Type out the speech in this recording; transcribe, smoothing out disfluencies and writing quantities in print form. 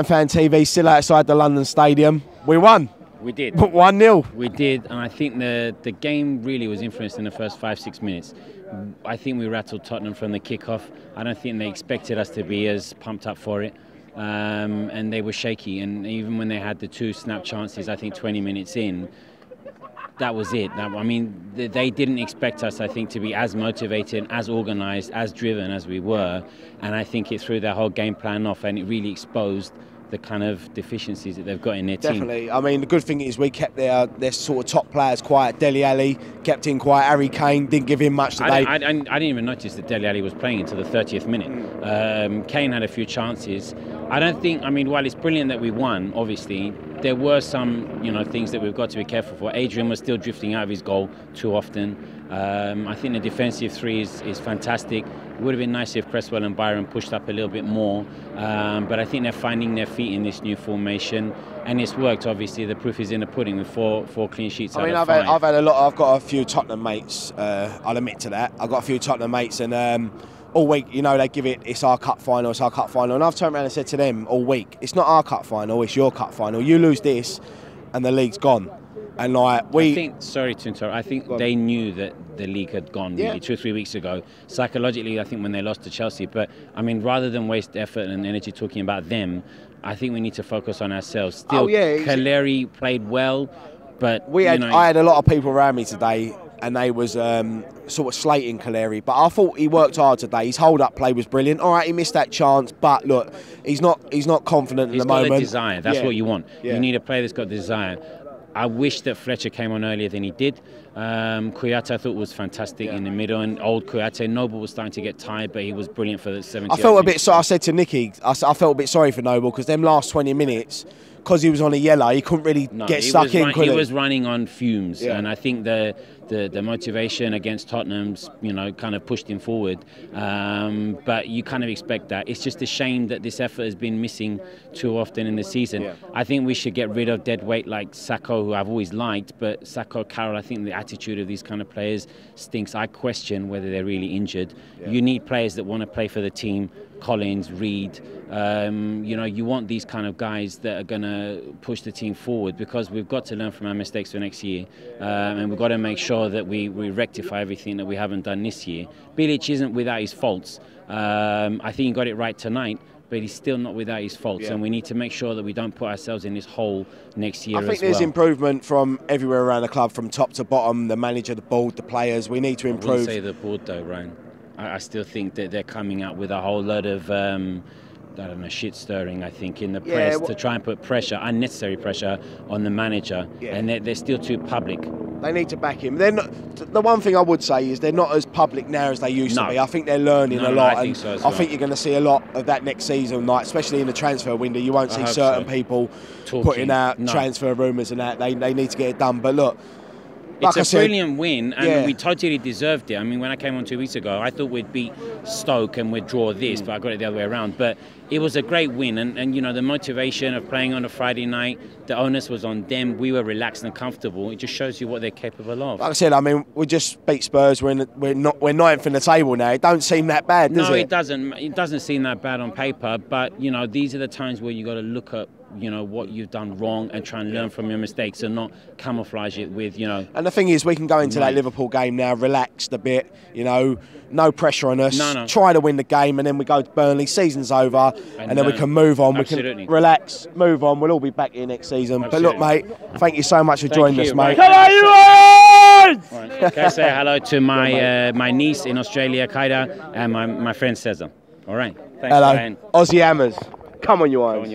Fan TV still outside the London Stadium. We won. We did. 1-0. We did, and I think the game really was influenced in the first 5-6 minutes. I think we rattled Tottenham from the kickoff. I don't think they expected us to be as pumped up for it, and they were shaky. And even when they had the 2 snap chances, I think 20 minutes in, that was it. I mean, they didn't expect us, I think, to be as motivated, as organised, as driven as we were. And I think it threw their whole game plan off, and it really exposed the kind of deficiencies that they've got in their team. Definitely. I mean, the good thing is we kept their sort of top players quiet. Dele Alli kept in quiet. Harry Kane didn't give him much today. I didn't even notice that Dele Alli was playing until the 30th minute. Kane had a few chances. I don't think, I mean, while it's brilliant that we won, obviously, there were some, things that we've got to be careful for. Adrian was still drifting out of his goal too often. I think the defensive 3 is fantastic. It would have been nice if Cresswell and Byron pushed up a little bit more, but I think they're finding their feet in this new formation, and it's worked. Obviously, the proof is in the pudding with four clean sheets. I mean, I've had a lot. I've got a few Tottenham mates. I'll admit to that. I've got a few Tottenham mates, and all week, they give it's our cup final, it's our cup final, and I've turned around and said to them all week, it's not our cup final, it's your cup final. You lose this, and the league's gone. And I think, sorry to interrupt, I think they knew that the league had gone really 2 or 3 weeks ago. Psychologically, I think when they lost to Chelsea, but I mean, rather than waste effort and energy talking about them, I think we need to focus on ourselves. Still, Caleri played well, but I had a lot of people around me today, and they was sort of slating Caleri, but I thought he worked hard today. His hold-up play was brilliant. All right, he missed that chance, but look, he's not confident at the moment. He's got the desire. That's what you want. You need a player that's got desire. I wish that Fletcher came on earlier than he did. Kouyaté I thought was fantastic in the middle, and old Kouyaté. Noble was starting to get tired, but he was brilliant for the 70. I felt a bit sorry. I said to Nicky, I felt a bit sorry for Noble because them last 20 minutes, because he was on a yellow, he couldn't really get stuck in. He was running on fumes, and I think the motivation against Tottenham's, kind of pushed him forward. But you kind of expect that. It's just a shame that this effort has been missing too often in the season. I think we should get rid of dead weight like Sakho, who I've always liked, but Sakho, Carroll, I think the attitude of these kind of players stinks. I question whether they're really injured. You need players that want to play for the team. Collins, Reed, you want these kind of guys that are going to push the team forward, because we've got to learn from our mistakes for next year, and we've got to make sure that we rectify everything that we haven't done this year. Bilic isn't without his faults. I think he got it right tonight, but he's still not without his faults, and we need to make sure that we don't put ourselves in this hole next year as well. I think there's improvement from everywhere around the club, from top to bottom, the manager, the board, the players. We need to improve. I wouldn't say the board though, Ryan. I still think that they're coming out with a whole lot of, shit stirring, I think, in the press to try and put pressure, unnecessary pressure, on the manager. And they're still too public. They need to back him. The one thing I would say is they're not as public now as they used to be. I think they're learning a lot. I think so as well. I think you're going to see a lot of that next season, especially in the transfer window. You won't see certain people putting out transfer rumours and that. They need to get it done. But look, it's a brilliant win, and we totally deserved it. I mean, when I came on 2 weeks ago, I thought we'd beat Stoke and we'd draw this, but I got it the other way around. But it was a great win, and the motivation of playing on a Friday night, the onus was on them. We were relaxed and comfortable. It just shows you what they're capable of. Like I said, I mean, we just beat Spurs. We're ninth in the table now. It don't seem that bad, does it? No, it doesn't. It doesn't seem that bad on paper, but these are the times where you got to look at what you've done wrong and try and learn from your mistakes, and not camouflage it with And the thing is, we can go into that Liverpool game now relaxed a bit. No pressure on us. No. Try to win the game, and then we go to Burnley. Season's over, and then we can move on. Absolutely. We can relax, move on. We'll all be back here next season. Absolutely. But look, mate, thank you so much for joining us, mate. Hello, you guys! Can I say hello to my niece in Australia, Kaida, and my friend Cesar? All right. Thanks, hello, Brian. Aussie Hammers. Come on, you irons.